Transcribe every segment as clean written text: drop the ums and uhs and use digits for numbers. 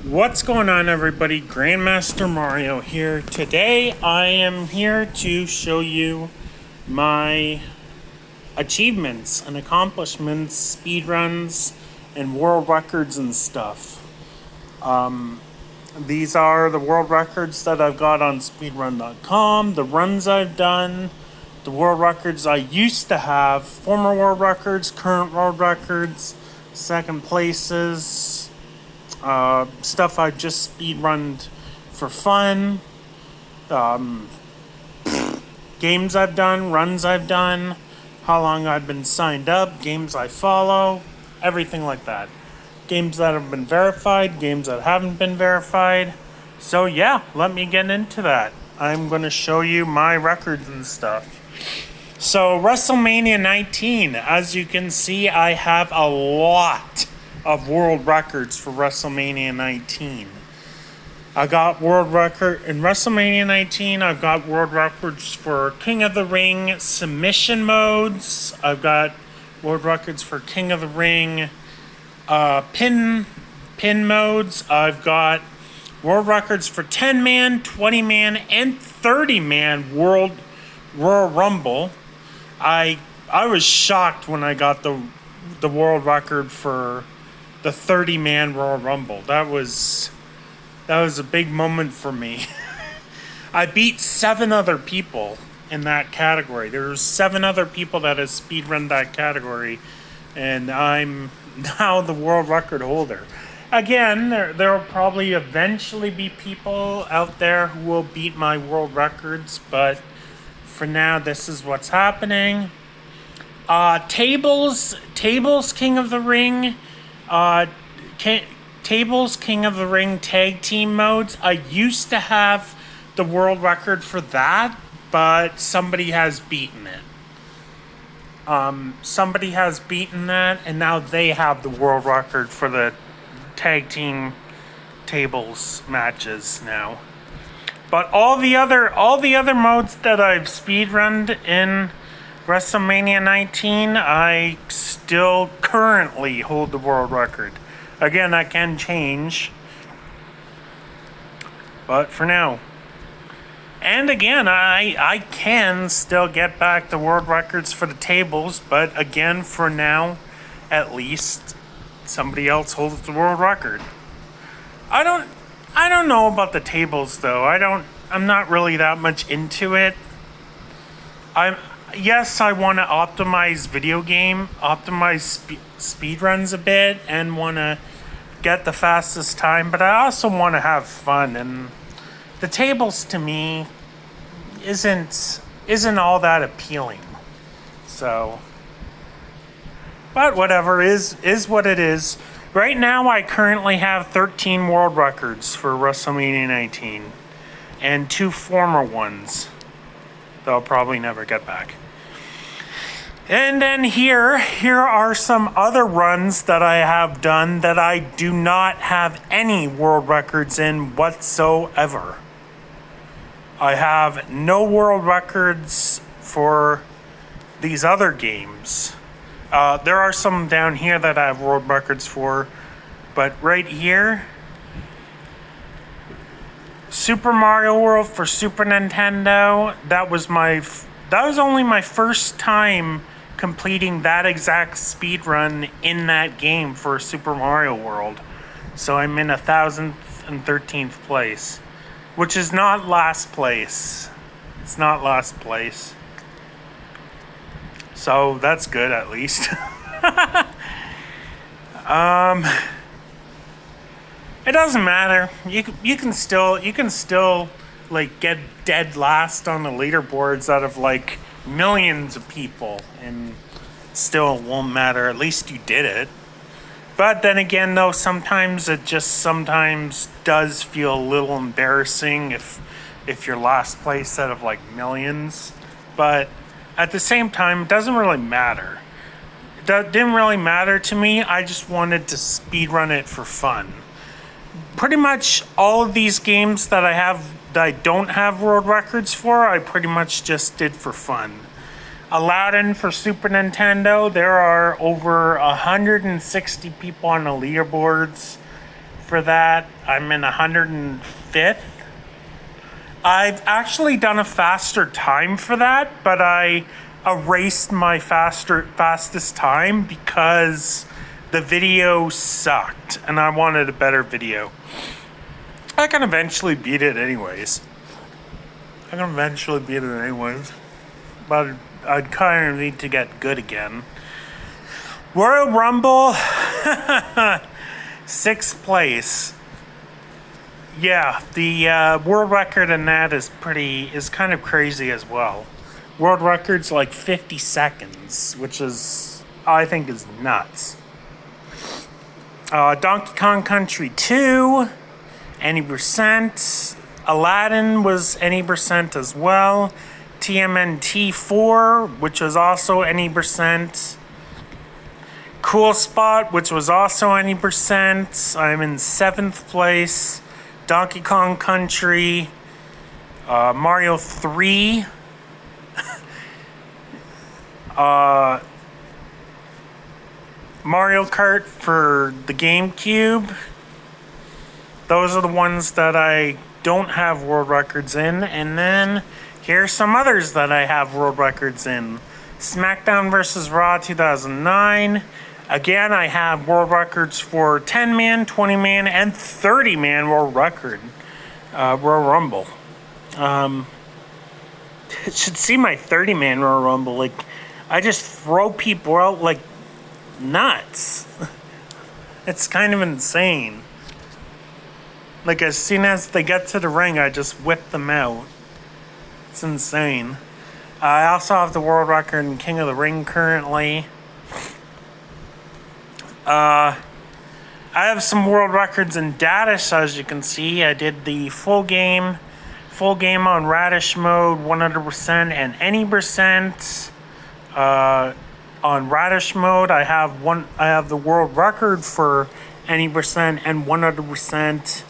What's going on, everybody? Grandmaster Mario here. Today I am here to show you my achievements and accomplishments, speedruns, and world records and stuff. These are the world records that I've got on speedrun.com, the runs I've done, the world records I used to have, former world records, current world records, second places, stuff I just speedrunned for fun, games I've done, runs I've done, how long I've been signed up, games I follow, everything like that. Games that have been verified, games that haven't been verified. So yeah, let me get into that. I'm going to show you my records and stuff. So WrestleMania 19, as you can see, I have a lot of world records for WrestleMania 19. I got world record in WrestleMania 19. I've got world records for King of the Ring submission modes. I've got world records for King of the Ring pin modes. I've got world records for 10-man, 20-man, and 30-man World Royal Rumble. I was shocked when I got the world record for the 30-man Royal Rumble. That was a big moment for me. I beat 7 other people in that category. There's 7 other people that have speedrun that category, and I'm now the world record holder. Again, there will probably eventually be people out there who will beat my world records, but for now, this is what's happening. Tables King of the Ring, Tables King of the Ring tag team modes. I used to have the world record for that, but somebody has beaten it. Somebody has beaten that, and now they have the world record for the tag team tables matches now. But all the other modes that I've speedrunned in WrestleMania 19, I still currently hold the world record. Again, that can change, but for now. And again, I can still get back the world records for the tables, but again, for now, at least, somebody else holds the world record. I don't know about the tables though. I'm not really that much into it. Yes, I want to optimize speedruns a bit and want to get the fastest time, but I also want to have fun, and the tables to me isn't all that appealing. So, but whatever is what it is. Right now, I currently have 13 world records for WrestleMania 19 and 2 former ones that I'll probably never get back. And then here are some other runs that I have done that I do not have any world records in whatsoever. I have no world records for these other games. There are some down here that I have world records for, but right here, Super Mario World for Super Nintendo, that was only my first time completing that exact speed run in that game for Super Mario World. So I'm in 1,013th place, which is not last place. It's not last place. So that's good, at least. It doesn't matter. You can still like get dead last on the leaderboards out of like millions of people, and still it won't matter. At least you did it. But then again, though, sometimes it does feel a little embarrassing if you're last place out of like millions. But at the same time, it doesn't really matter. That didn't really matter to me. I just wanted to speedrun it for fun. Pretty much all of these games that I don't have world records for, I pretty much just did for fun. Aladdin for Super Nintendo, there are over 160 people on the leaderboards. for that. I'm in 105th. I've actually done a faster time for that, but I erased my fastest time because the video sucked and I wanted a better video. I can eventually beat it anyways. But I'd kind of need to get good again. Royal Rumble, 6th place. Yeah, the world record in that is kind of crazy as well. World record's like 50 seconds, which I think is nuts. Donkey Kong Country 2, any percent. Aladdin was any percent as well. TMNT 4, which was also any percent. Cool Spot, which was also any percent. I'm in 7th place. Donkey Kong Country, Mario 3, Mario Kart for the GameCube. Those are the ones that I don't have world records in. And then here's some others that I have world records in. SmackDown vs. Raw 2009. Again, I have world records for 10-man, 20-man, and 30-man world record. Royal Rumble. It should see my 30-man Royal Rumble. Like, I just throw people out like nuts. It's kind of insane. Like, as soon as they get to the ring, I just whip them out. It's insane. I also have the world record in King of the Ring currently. I have some world records in Dadish, as you can see. I did the full game on Radish mode, 100% and any percent. On Radish mode, I have the world record for any percent and 100%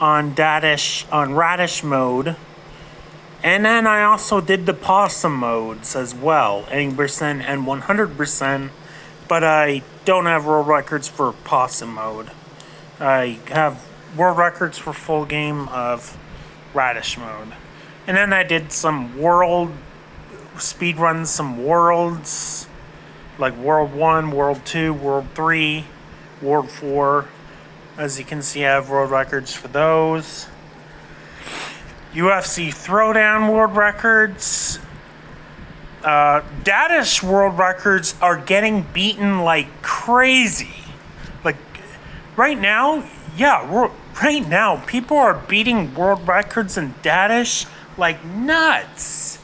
on Radish mode. And then I also did the possum modes as well, any percent and 100%. But I don't have world records for possum mode. I have world records for full game of Radish mode. And then I did some speedruns, some worlds, like World 1, World 2, World 3, World 4. As you can see, I have world records for those. UFC Throwdown world records. Dadish world records are getting beaten like crazy. Like, right now, people are beating world records in Dadish like nuts.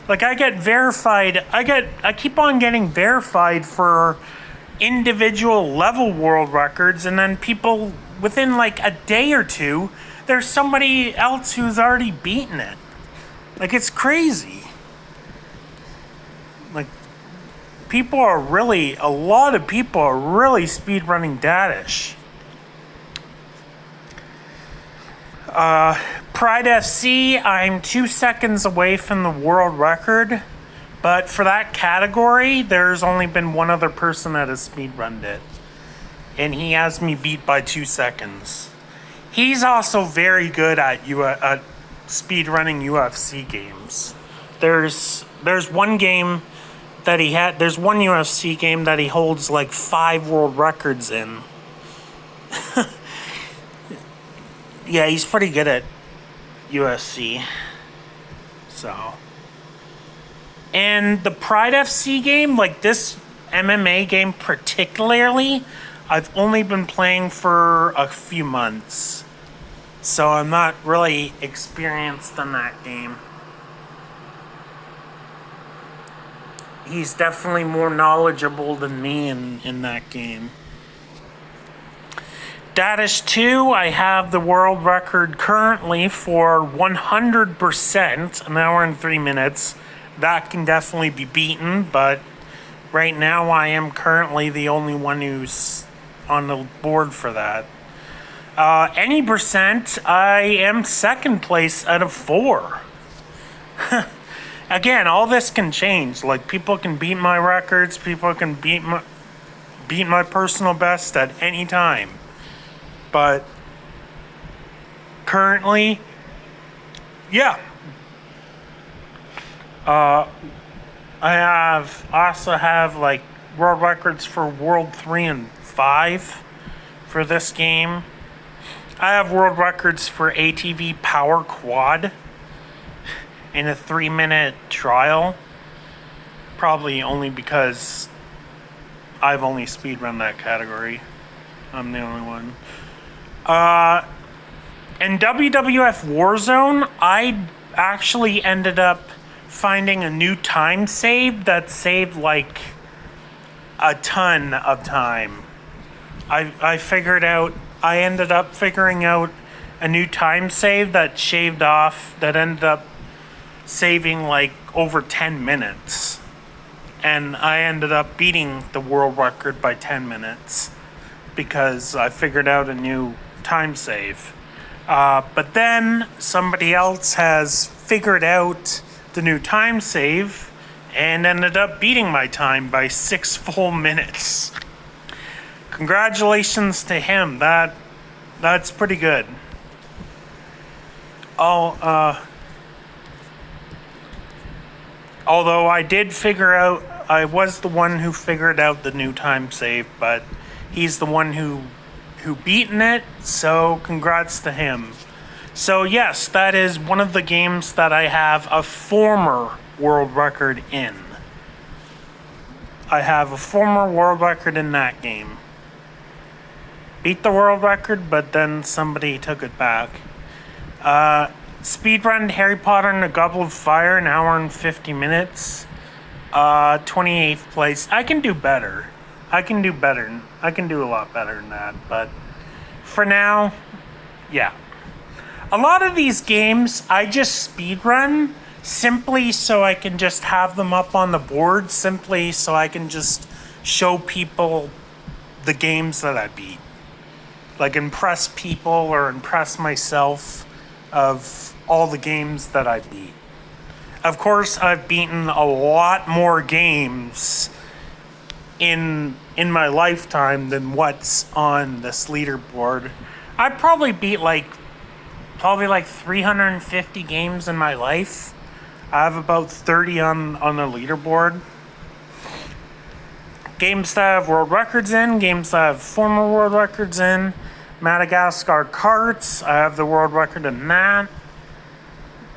Like, I get verified. I keep on getting verified for individual level world records, and then people, within like a day or two, there's somebody else who's already beaten it. Like, it's crazy. Like, a lot of people are really speedrunning Dadish. Pride FC, I'm 2 seconds away from the world record. But for that category, there's only been one other person that has speedrunned it. And he has me beat by 2 seconds. He's also very good at speedrunning UFC games. There's one game that there's one UFC game that he holds like 5 world records in. Yeah, he's pretty good at UFC. So. And the Pride FC game, like this MMA game particularly, I've only been playing for a few months. So I'm not really experienced in that game. He's definitely more knowledgeable than me in that game. Dadish 2, I have the world record currently for 100%, an hour and 3 minutes. That can definitely be beaten, but right now I am currently the only one who's on the board for that. Any percent, I am 2nd place out of 4. Again, all this can change. Like, people can beat my records, people can beat my personal best at any time. But currently, yeah. I also have like world records for World 3 and 5 for this game. I have world records for ATV Power Quad in a 3-minute trial. Probably only because I've only speedrun that category. I'm the only one. In WWF Warzone, I actually ended up finding a new time save that saved like a ton of time. I ended up figuring out a new time save that ended up saving like over 10 minutes. And I ended up beating the world record by 10 minutes because I figured out a new time save. But then somebody else has figured out the new time save and ended up beating my time by 6 full minutes. Congratulations to him. That's pretty good. Although I was the one who figured out the new time save, but he's the one who beaten it, so congrats to him. So yes, that is one of the games that I have a former world record in. I have a former world record in that game. Beat the world record, but then somebody took it back. Speedrun Harry Potter and the Goblet of Fire, 1 hour and 50 minutes. 28th place. I can do better. I can do a lot better than that, but for now, yeah. A lot of these games, I just speedrun simply so I can just have them up on the board, simply so I can just show people the games that I beat. Like impress people or impress myself of all the games that I beat. Of course, I've beaten a lot more games in my lifetime than what's on this leaderboard. I probably beat like 350 games in my life. I have about 30 on the leaderboard. Games that I have world records in, games that I have former world records in. Madagascar Karts, I have the world record in that.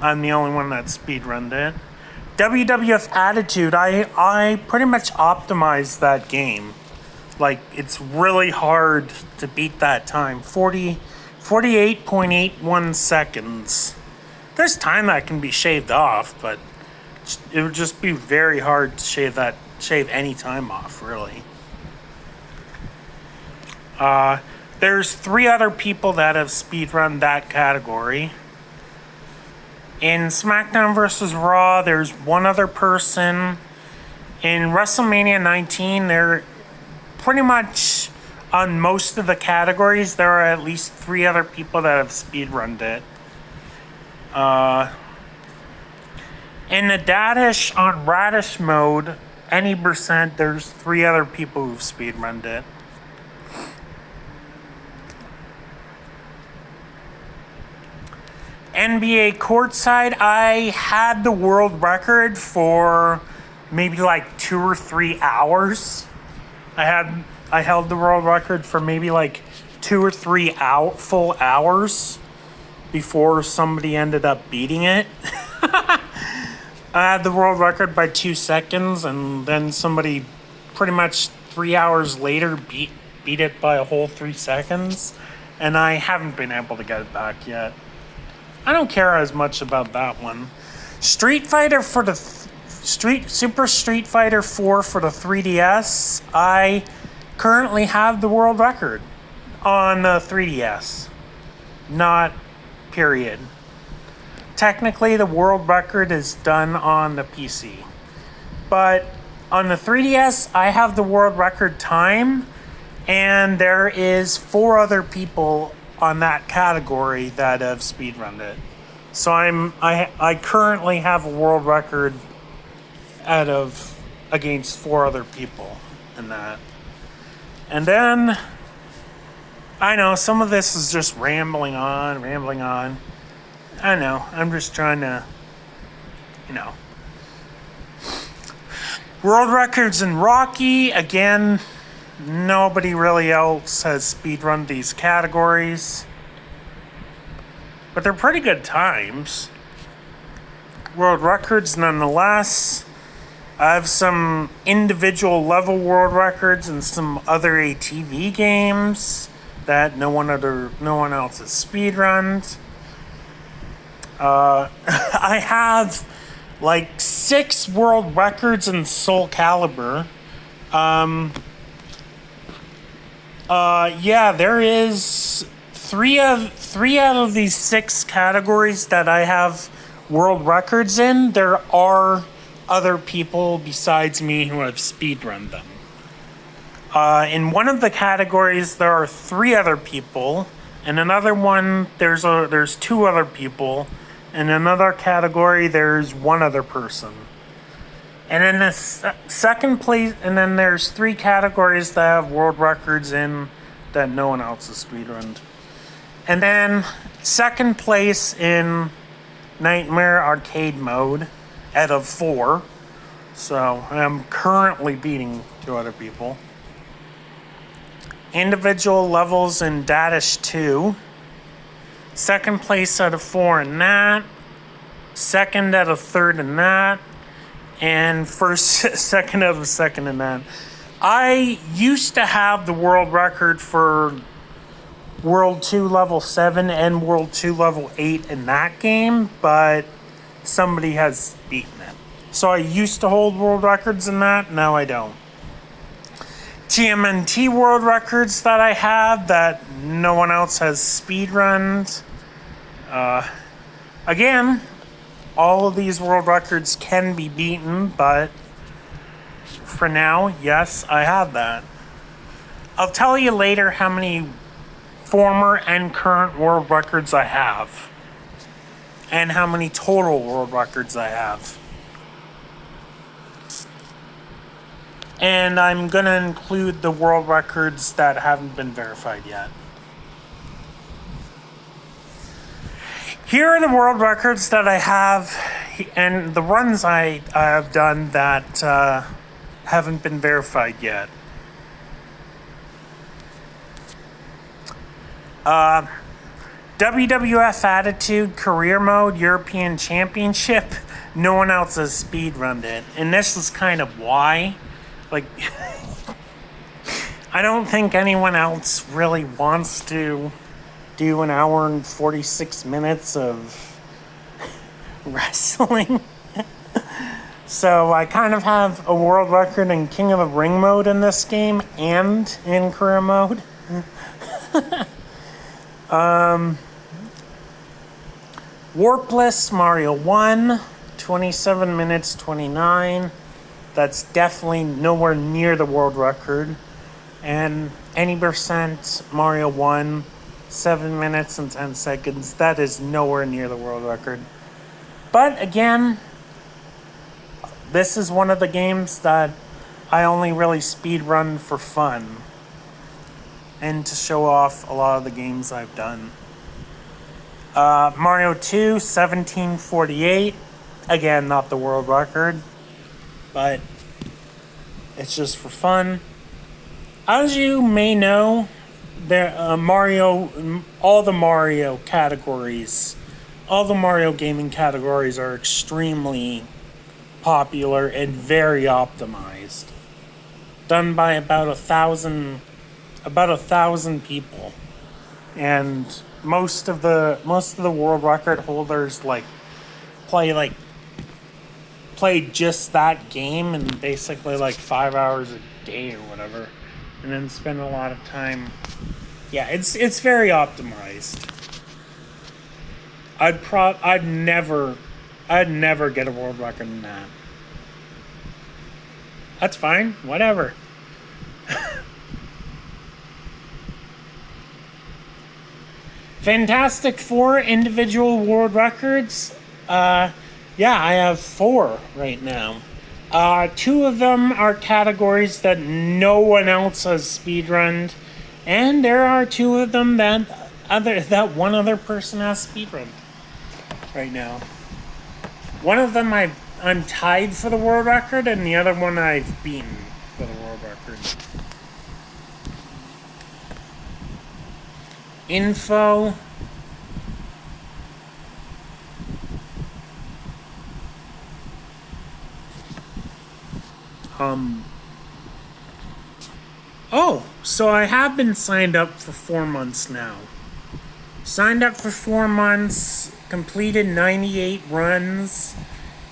I'm the only one that speedrunned it. WWF Attitude, I pretty much optimized that game. Like, it's really hard to beat that time. 48.81 seconds. There's time that can be shaved off, but it would just be very hard to shave any time off, really. There's 3 other people that have speedrun that category. In SmackDown vs. Raw, there's 1 other person. In WrestleMania 19, they're pretty much on most of the categories. There are at least 3 other people that have speedrunned it. In the Dadish on Radish mode, any percent, there's 3 other people who've speedrunned it. NBA Courtside, I had the world record for maybe like 2 or 3 hours. I held the world record for maybe like 2 or 3 full hours before somebody ended up beating it. I had the world record by 2 seconds, and then somebody pretty much 3 hours later beat it by a whole 3 seconds, and I haven't been able to get it back yet. I don't care as much about that one. Street Fighter for the Super Street Fighter 4 for the 3DS. I currently have the world record on the 3DS. Not period. Technically, the world record is done on the PC. But on the 3DS, I have the world record time, and there is 4 other people on that category that have speedrunned it. So I currently have a world record against 4 other people in that. And then I know some of this is just rambling on, rambling on. I know. I'm just trying to, you know. World records in Rocky. Again, nobody really else has speedrun these categories. But they're pretty good times. World records nonetheless. I have some individual level world records and some other ATV games that no one else has speedrunned. I have like 6 world records in Soul Calibur. Yeah, there is three out of these 6 categories that I have world records in. There are other people besides me who have speedrun them. In one of the categories, there are 3 other people. In another one, there's 2 other people. In another category, there's 1 other person. And in the second place, and then there's 3 categories that have world records in that no one else has speedrunned. And then second place in Nightmare Arcade mode out of 4. So I'm currently beating 2 other people. Individual levels in Dadish 2. Second place out of 4 in that. Second out of 3rd in that. And second out of 2nd in that. I used to have the world record for World 2 level 7 and World 2 level 8 in that game, but somebody has beaten it. So I used to hold world records in that, now I don't. TMNT world records that I have that no one else has speedrunned. Again, all of these world records can be beaten, but for now, yes, I have that. I'll tell you later how many former and current world records I have, and how many total world records I have. And I'm going to include the world records that haven't been verified yet. Here are the world records that I have, and the runs I have done that haven't been verified yet. WWF Attitude Career Mode European Championship. No one else has speedrunned it, and this is kind of why. Like, I don't think anyone else really wants to do an hour and 46 minutes of wrestling. So I kind of have a world record in King of the Ring mode in this game and in career mode. Warpless Mario 1, 27 minutes 29. That's definitely nowhere near the world record. And Any Percent Mario 1, 7 minutes and 10 seconds. That is nowhere near the world record. But again, this is one of the games that I only really speedrun for fun and to show off a lot of the games I've done. Mario 2, 1748. Again, not the world record, but it's just for fun. As you may know, there all the Mario categories, all the Mario gaming categories are extremely popular and very optimized. Done by about 1,000 people, and most of the world record holders play just that game and basically 5 hours a day or whatever, and then spend a lot of time. Yeah, it's very optimized. I'd never get a world record in that. That's fine, whatever. Fantastic Four individual world records. Yeah, I have 4 right now. 2 of them are categories that no one else has speedrunned, And there are two of them that one other person has speedrun right now. One of them I'm tied for the world record, and the other one I've beaten for the world record. Info. Oh, so I have been signed up for 4 months now. Signed up for 4 months, completed 98 runs,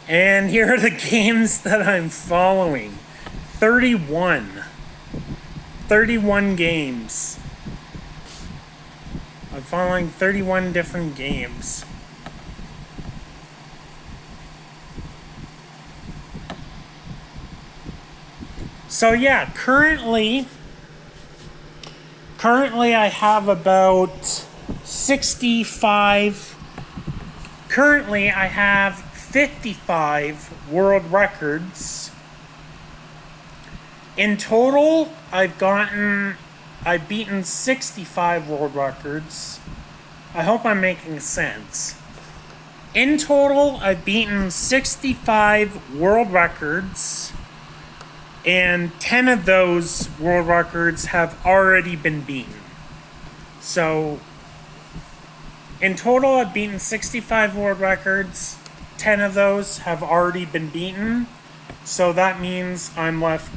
and here are the games that I'm following. 31 games. I'm following 31 different games. So yeah, currently I have about 65. Currently I have 55 world records. In total, I've beaten 65 world records. I hope I'm making sense. In total, I've beaten 65 world records, and 10 of those world records have already been beaten. So, in total, I've beaten 65 world records. 10 of those have already been beaten. So that means I'm left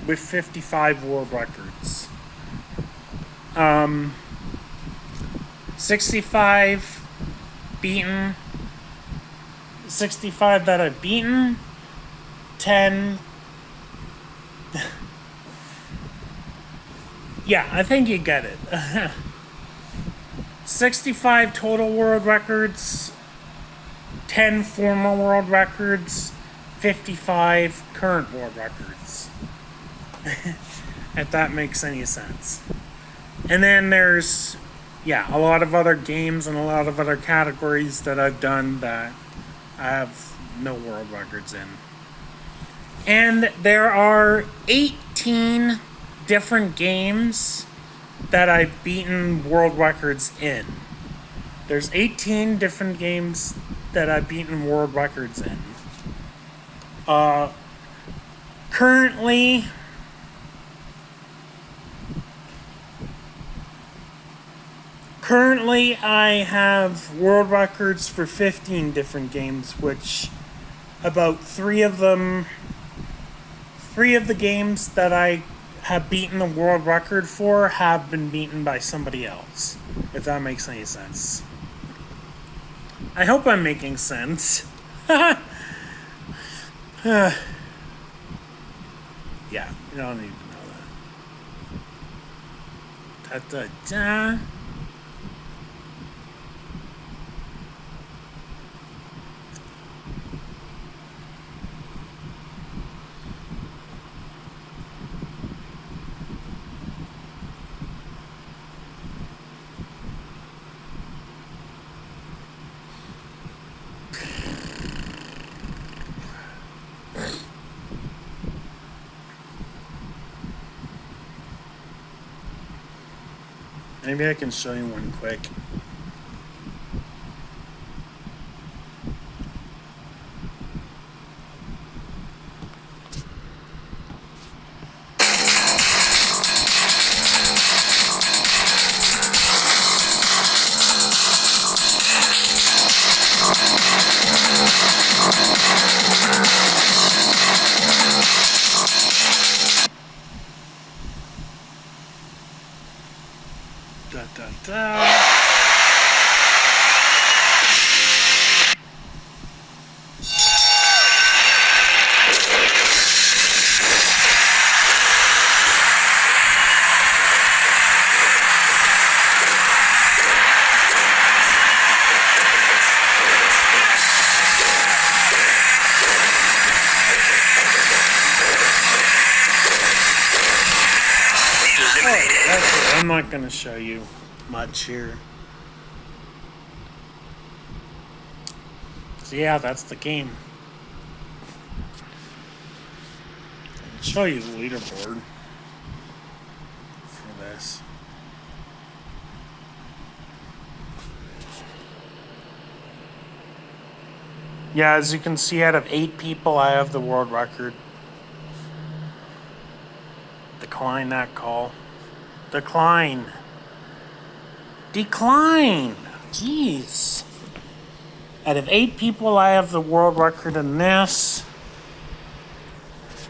with 55 world records. 65 beaten. 65 that I've beaten. 10. Yeah, I think you get it. 65 total world records, 10 former world records, 55 current world records. If that makes any sense. And then there's, a lot of other games and a lot of other categories that I've done that I have no world records in. And there are 18 different games that I've beaten world records in. There's 18 different games that I've beaten world records in. Currently, I have world records for 15 different games, which about three of the games that I have beaten the world record for have been beaten by somebody else, if that makes any sense. I hope I'm making sense. Yeah, you don't need to know that. Da-da-da. Maybe I can show you one quick. I'm not going to show you much here. So yeah, that's the game. I can show you the leaderboard. this. Yeah, as you can see, out of 8 people, I have the world record. Decline that call. Decline. Decline! Jeez. Out of 8 people, I have the world record in this.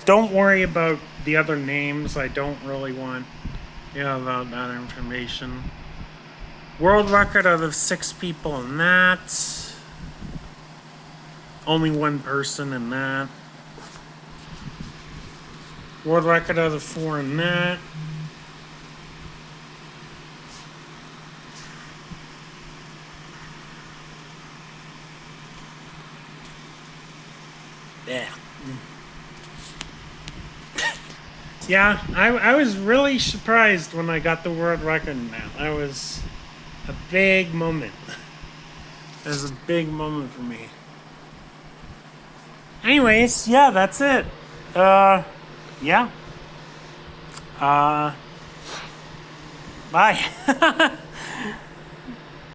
Don't worry about the other names. I don't really want, that information. World record out of 6 people in that. Only 1 person in that. World record out of 4 in that. Yeah. Yeah, I was really surprised when I got the world record now. That was a big moment. It was a big moment for me. Anyways, yeah, that's it. Yeah. Bye.